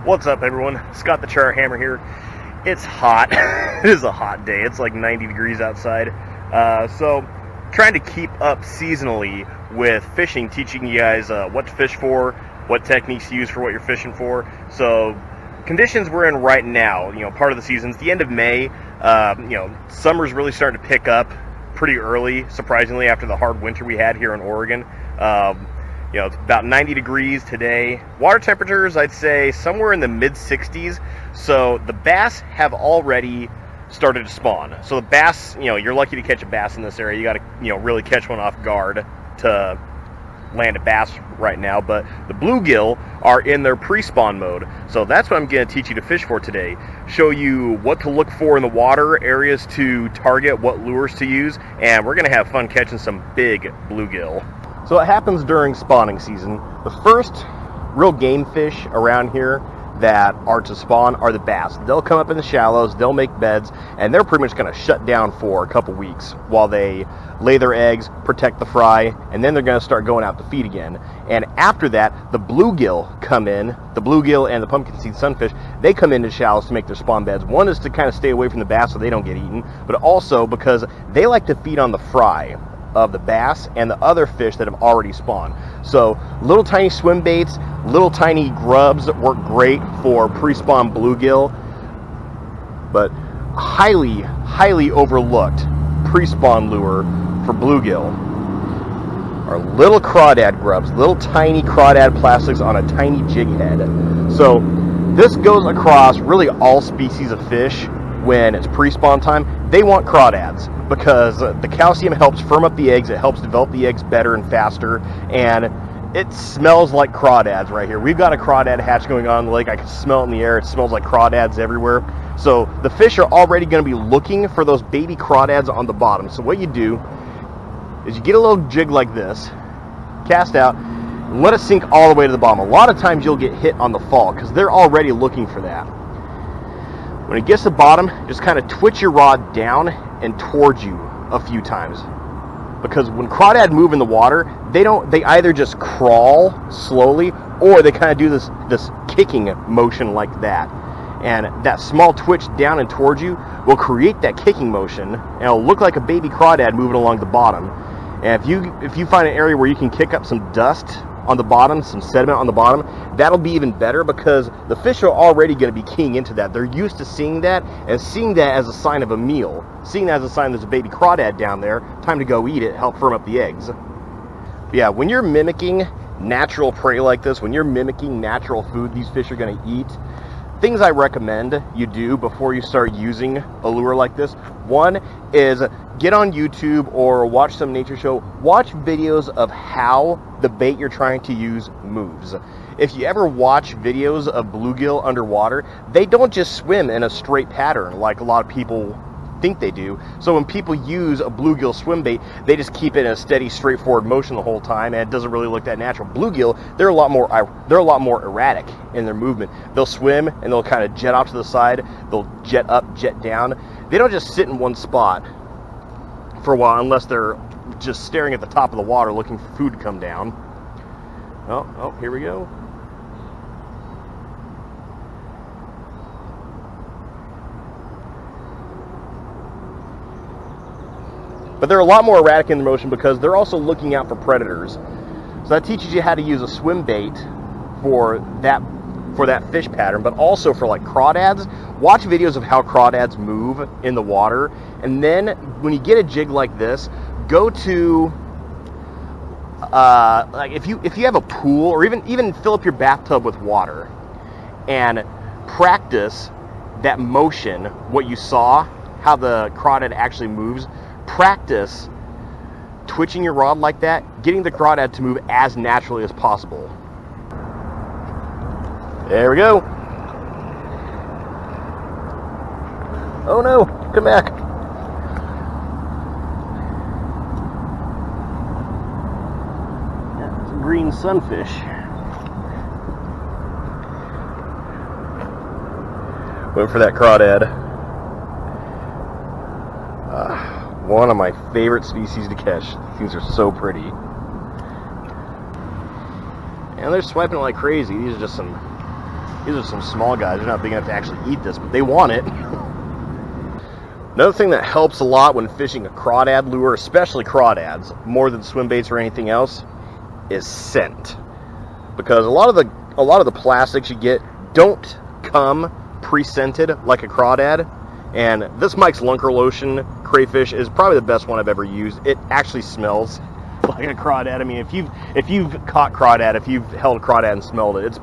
What's up, everyone? Scott the TroutHammer here. It's hot. It is a hot day. It's like 90 degrees outside. So trying to keep up seasonally with fishing, teaching you guys what to fish for, what techniques to use for what you're fishing for. So conditions we're in right now, part of the season's the end of May. Summer's really starting to pick up pretty early, surprisingly, after the hard winter we had here in Oregon. It's about 90 degrees today. Water temperatures, I'd say, somewhere in the mid-60s. So the bass have already started to spawn. So the bass, you're lucky to catch a bass in this area. You got to, really catch one off guard to land a bass right now. But the bluegill are in their pre-spawn mode. So that's what I'm going to teach you to fish for today. Show you what to look for in the water, areas to target, what lures to use, and we're going to have fun catching some big bluegill. So what happens during spawning season, the first real game fish around here that are to spawn are the bass. They'll come up in the shallows, they'll make beds, and they're pretty much going to shut down for a couple weeks while they lay their eggs, protect the fry, and then they're going to start going out to feed again. And after that, the bluegill come in, the bluegill and the pumpkin seed sunfish, they come into shallows to make their spawn beds. One is to kind of stay away from the bass so they don't get eaten, but also because they like to feed on the fry of the bass and the other fish that have already spawned. So little tiny swim baits, little tiny grubs work great for pre-spawn bluegill, but highly overlooked pre-spawn lure for bluegill are little crawdad grubs, little tiny crawdad plastics on a tiny jig head. So this goes across really all species of fish. When it's pre-spawn time, they want crawdads because the calcium helps firm up the eggs, it helps develop the eggs better and faster, and it smells like crawdads right here. We've got a crawdad hatch going on in the lake. I can smell it in the air. It smells like crawdads everywhere. So the fish are already going to be looking for those baby crawdads on the bottom. So what you do is you get a little jig like this, cast out, and let it sink all the way to the bottom. A lot of times you'll get hit on the fall because they're already looking for that. When it gets to the bottom, just kind of twitch your rod down and towards you a few times. Because when crawdad move in the water, they either just crawl slowly or they kind of do this kicking motion like that. And that small twitch down and towards you will create that kicking motion, and it'll look like a baby crawdad moving along the bottom. And if you find an area where you can kick up some dust on the bottom, some sediment on the bottom, that'll be even better because the fish are already going to be keying into that. They're used to seeing that and seeing that as a sign of a meal, seeing that as a sign there's a baby crawdad down there, time to go eat it, help firm up the eggs. But yeah, when you're mimicking natural prey like this, when you're mimicking natural food these fish are going to eat, things I recommend you do before you start using a lure like this. One is get on YouTube or watch some nature show. Watch videos of how the bait you're trying to use moves. If you ever watch videos of bluegill underwater, they don't just swim in a straight pattern like a lot of people think they do. So when people use a bluegill swim bait, they just keep it in a steady, straightforward motion the whole time, and it doesn't really look that natural. Bluegill, they're a lot more erratic in their movement. They'll swim and they'll kind of jet off to the side. They'll jet up, jet down. They don't just sit in one spot for a while unless they're just staring at the top of the water looking for food to come down. Oh, here we go. But they're a lot more erratic in their motion because they're also looking out for predators. So that teaches you how to use a swim bait for that fish pattern, but also for like crawdads. Watch videos of how crawdads move in the water, and then when you get a jig like this, go to like if you have a pool, or even fill up your bathtub with water and practice that motion, what you saw, how the crawdad actually moves. Practice twitching your rod like that, getting the crawdad to move as naturally as possible. There we go. Oh no, come back. That's a green sunfish. Went for that crawdad. One of my favorite species to catch. These are so pretty. And they're swiping like crazy. These are just some These are some small guys. They're not big enough to actually eat this, but they want it. Another thing that helps a lot when fishing a crawdad lure, especially crawdads, more than swim baits or anything else, is scent. Because a lot of the plastics you get don't come pre-scented like a crawdad. And this Mike's Lunker Lotion crayfish is probably the best one I've ever used. It actually smells like a crawdad. I mean, if you've caught crawdad, if you've held crawdad and smelled it,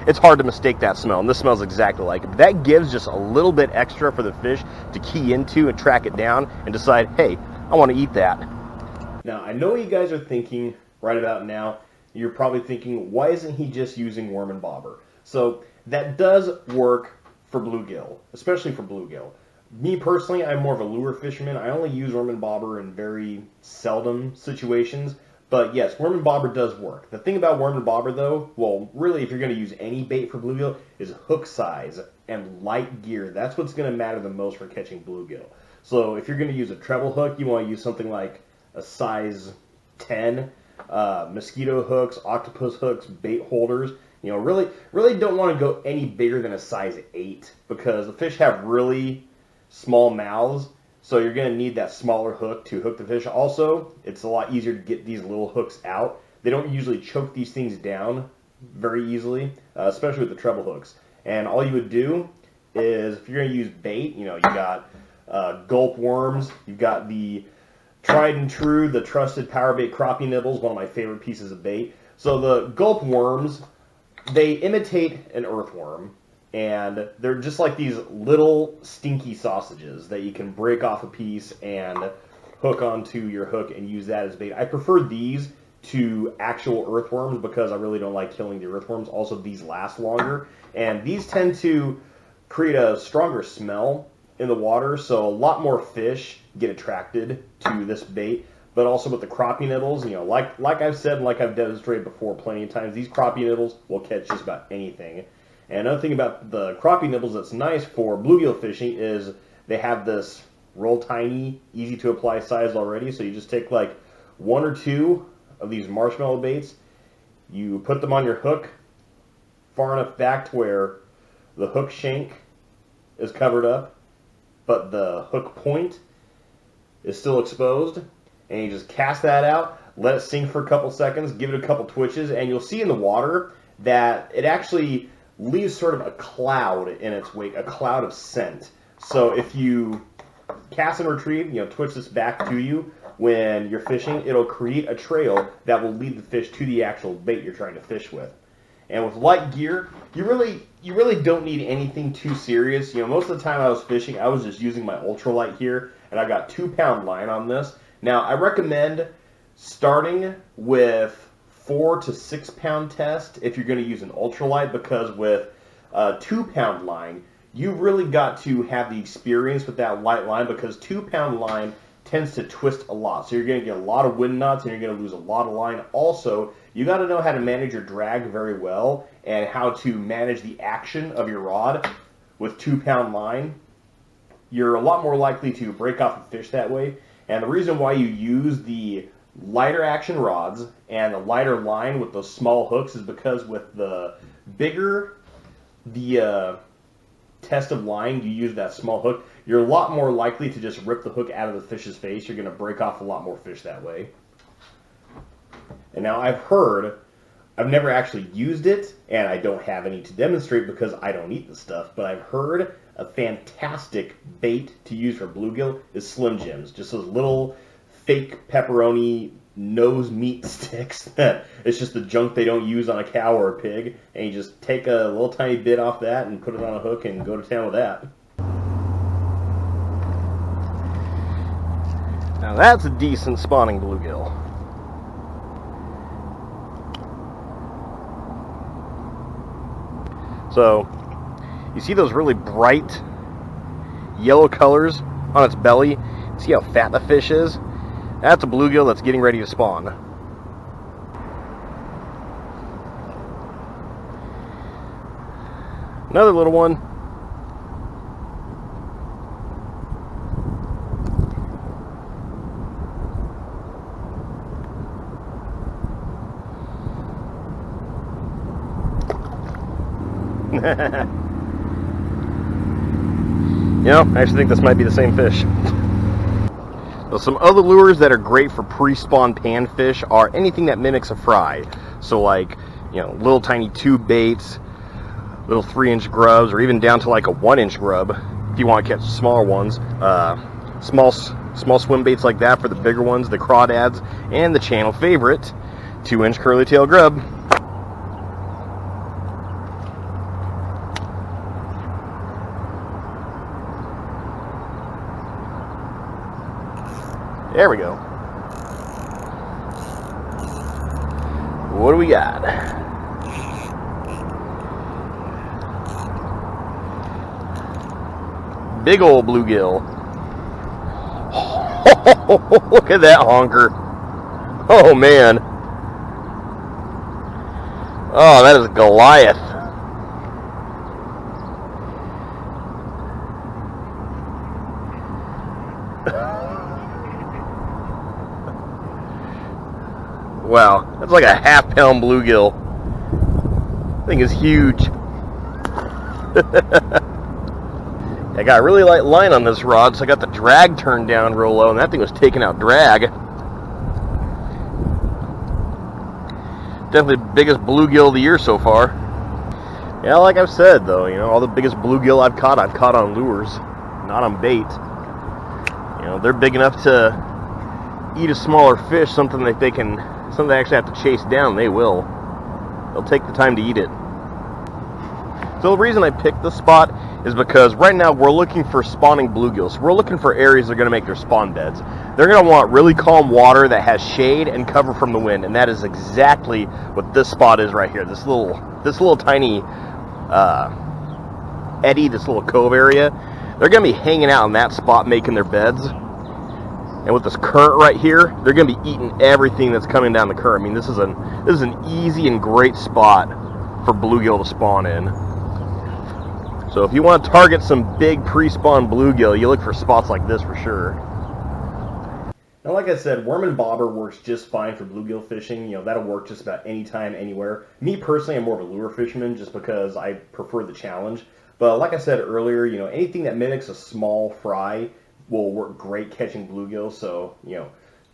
it's hard to mistake that smell. And this smells exactly like it. But that gives just a little bit extra for the fish to key into and track it down and decide, hey, I want to eat that. Now, I know what you guys are thinking right about now. You're probably thinking, why isn't he just using worm and bobber? So that does work for bluegill, especially for bluegill. Me personally, I'm more of a lure fisherman. I only use worm and bobber in very seldom situations. But yes, worm and bobber does work. The thing about worm and bobber though, well, really if you're going to use any bait for bluegill, is hook size and light gear. That's what's going to matter the most for catching bluegill. So if you're going to use a treble hook, you want to use something like a size 10. Mosquito hooks, octopus hooks, bait holders. You know, really don't want to go any bigger than a size 8 because the fish have really small mouths, so you're going to need that smaller hook to hook the fish. Also, it's a lot easier to get these little hooks out. They don't usually choke these things down very easily, especially with the treble hooks. And all you would do is, if you're going to use bait, you know, you got gulp worms, you've got the tried and true, the trusted power bait crappie nibbles, one of my favorite pieces of bait. So the gulp worms, they imitate an earthworm, and they're just like these little stinky sausages that you can break off a piece and hook onto your hook and use that as bait. I prefer these to actual earthworms because I really don't like killing the earthworms. Also, these last longer, and these tend to create a stronger smell in the water, so a lot more fish get attracted to this bait. But also with the crappie nibbles, you know, like I've said and like I've demonstrated before plenty of times, these crappie nibbles will catch just about anything. And another thing about the crappie nibbles that's nice for bluegill fishing is they have this real tiny, easy to apply size already. So you just take like 1 or 2 of these marshmallow baits, you put them on your hook far enough back to where the hook shank is covered up, but the hook point is still exposed, and you just cast that out, let it sink for a couple seconds, give it a couple twitches, and you'll see in the water that it actually leaves sort of a cloud in its wake, a cloud of scent. So if you cast and retrieve, you know, twitch this back to you when you're fishing, it'll create a trail that will lead the fish to the actual bait you're trying to fish with. And with light gear, you really don't need anything too serious. You know, most of the time I was fishing, I was just using my ultralight here, and I got 2-pound line on this. Now, I recommend starting with 4 to 6 pound test if you're going to use an ultralight, because with a 2-pound line, you really got to have the experience with that light line, because 2-pound line tends to twist a lot. So you're going to get a lot of wind knots and you're going to lose a lot of line. Also, you got to know how to manage your drag very well and how to manage the action of your rod with 2-pound line. You're a lot more likely to break off a fish that way. And the reason why you use the lighter action rods and the lighter line with those small hooks is because with the bigger the test of line you use that small hook, you're a lot more likely to just rip the hook out of the fish's face. You're going to break off a lot more fish that way. And now I've never actually used it, and I don't have any to demonstrate because I don't eat the stuff, but I've heard a fantastic bait to use for bluegill is Slim Jims. Just those little fake pepperoni nose meat sticks that it's just the junk they don't use on a cow or a pig, and you just take a little tiny bit off that and put it on a hook and go to town with that. Now that's a decent spawning bluegill. So, you see those really bright yellow colors on its belly? See how fat the fish is? That's a bluegill that's getting ready to spawn. Another little one. I actually think this might be the same fish. So some other lures that are great for pre-spawn panfish are anything that mimics a fry. So like, little tiny tube baits, little 3-inch grubs, or even down to like a 1-inch grub if you want to catch smaller ones. Small swim baits like that for the bigger ones, the crawdads, and the channel favorite, 2-inch curly tail grub. There we go. What do we got? Big old bluegill. Oh, look at that honker. Oh, man. Oh, that is Goliath. Wow, that's like a half-pound bluegill. That thing is huge. I got a really light line on this rod, so I got the drag turned down real low, and that thing was taking out drag. Definitely the biggest bluegill of the year so far. Yeah, like I've said, though, all the biggest bluegill I've caught on lures, not on bait. They're big enough to eat a smaller fish, something they actually have to chase down. They will. They'll take the time to eat it. So the reason I picked this spot is because right now we're looking for spawning bluegills. We're looking for areas that are going to make their spawn beds. They're going to want really calm water that has shade and cover from the wind, and that is exactly what this spot is right here. This little tiny eddy, this little cove area. They're going to be hanging out in that spot making their beds. And with this current right here, they're going to be eating everything that's coming down the current. I mean, this is an easy and great spot for bluegill to spawn in. So if you want to target some big pre-spawn bluegill, you look for spots like this for sure. Now, like I said, worm and bobber works just fine for bluegill fishing. That'll work just about anytime, anywhere. Me personally, I'm more of a lure fisherman just because I prefer the challenge. But like I said earlier, anything that mimics a small fry will work great catching bluegill. So,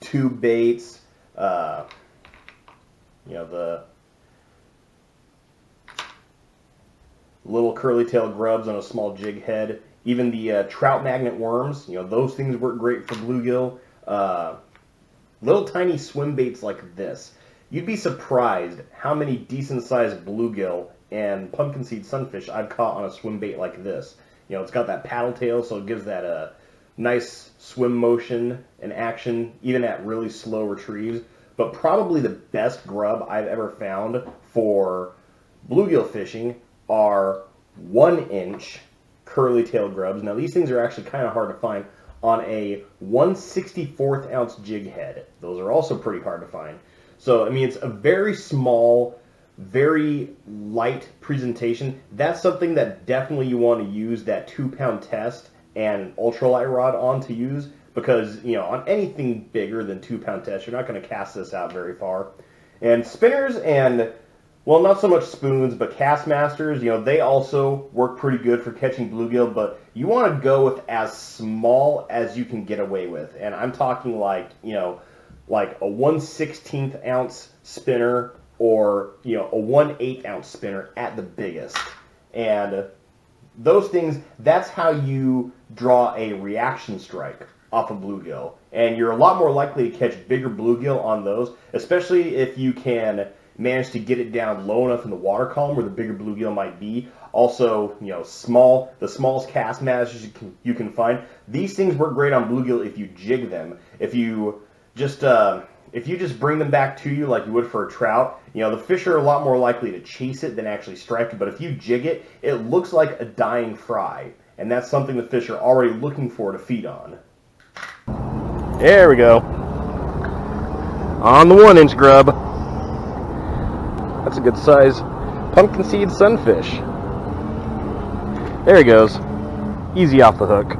tube baits, the little curly tail grubs on a small jig head, even the trout magnet worms, those things work great for bluegill. Little tiny swim baits like this. You'd be surprised how many decent sized bluegill and pumpkin seed sunfish I've caught on a swim bait like this. It's got that paddle tail, so it gives that nice swim motion and action, even at really slow retrieves. But probably the best grub I've ever found for bluegill fishing are 1-inch curly tail grubs. Now these things are actually kind of hard to find on a 1/64 ounce jig head. Those are also pretty hard to find. So I mean, it's a very small, very light presentation. That's something that definitely you want to use that 2-pound test and ultralight rod on to use, because on anything bigger than 2-pound test, you're not going to cast this out very far. And spinners and, well, not so much spoons, but Castmasters, they also work pretty good for catching bluegill, but you want to go with as small as you can get away with. And I'm talking like, like a 1/16 ounce spinner, or, a 1/8 ounce spinner at the biggest. And those things, that's how you draw a reaction strike off a bluegill. And you're a lot more likely to catch bigger bluegill on those, especially if you can manage to get it down low enough in the water column where the bigger bluegill might be. Also, the smallest Castmasters you can find. These things work great on bluegill if you jig them. If you just bring them back to you like you would for a trout, the fish are a lot more likely to chase it than actually strike it. But if you jig it, it looks like a dying fry, and that's something the fish are already looking for to feed on. There we go. On the 1-inch grub. That's a good size pumpkin seed sunfish. There he goes. Easy off the hook.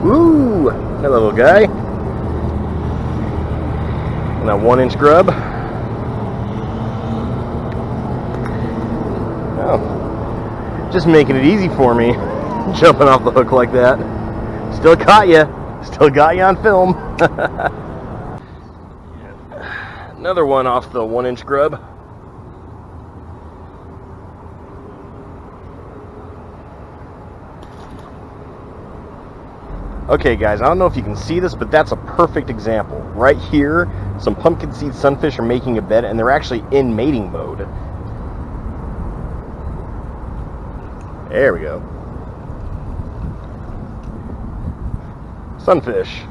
Woo! Hello, little guy. And that 1-inch grub. Oh, just making it easy for me, jumping off the hook like that. Still caught you. Still got you on film. Another one off the 1-inch grub. Okay guys, I don't know if you can see this, but that's a perfect example. Right here, some pumpkin seed sunfish are making a bed, and they're actually in mating mode. There we go. Sunfish.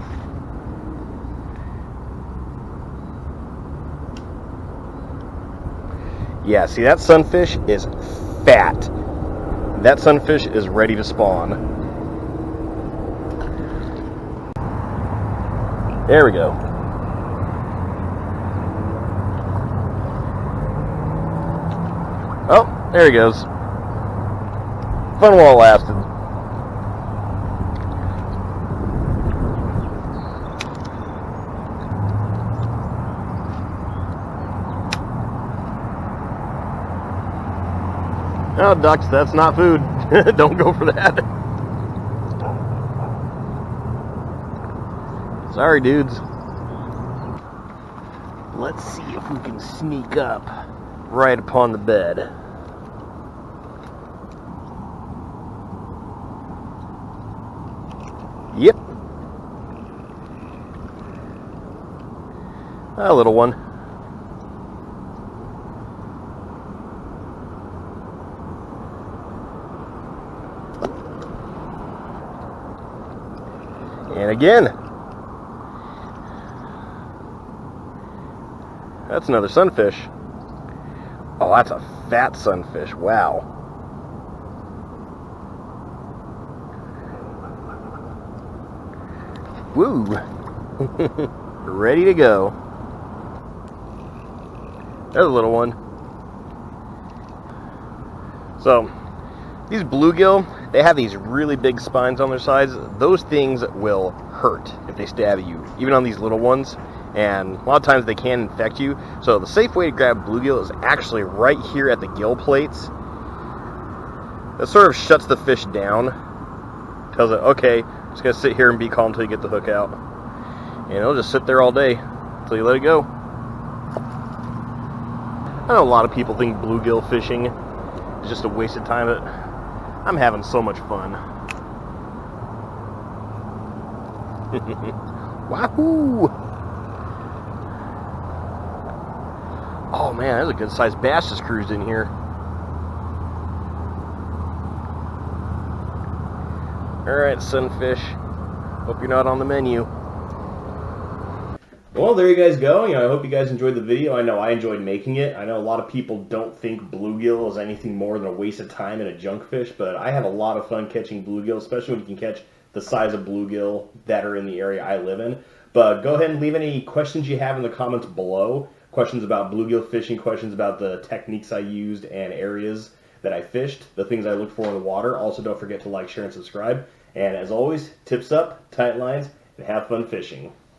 Yeah, see, that sunfish is fat. That sunfish is ready to spawn. There we go. Oh, there he goes. Fun while it lasted. Oh, ducks, that's not food. Don't go for that. Sorry, dudes. Let's see if we can sneak up right upon the bed. Yep. A little one. And again. That's another sunfish. Oh, that's a fat sunfish. Wow. Woo. Ready to go. There's a little one. So, these bluegill, they have these really big spines on their sides. Those things will hurt if they stab at you, even on these little ones. And a lot of times they can infect you. So the safe way to grab bluegill is actually right here at the gill plates. That sort of shuts the fish down. Tells it, okay, just gonna sit here and be calm until you get the hook out. And it'll just sit there all day until you let it go. I know a lot of people think bluegill fishing is just a waste of time, but I'm having so much fun. Wahoo! Oh man, there's a good sized bass just cruised in here. Alright, sunfish. Hope you're not on the menu. Well, there you guys go. I hope you guys enjoyed the video. I know I enjoyed making it. I know a lot of people don't think bluegill is anything more than a waste of time and a junk fish, but I have a lot of fun catching bluegill, especially when you can catch the size of bluegill that are in the area I live in. But go ahead and leave any questions you have in the comments below. Questions about bluegill fishing, questions about the techniques I used and areas that I fished, the things I looked for in the water. Also, don't forget to like, share, and subscribe. And as always, tips up, tight lines, and have fun fishing.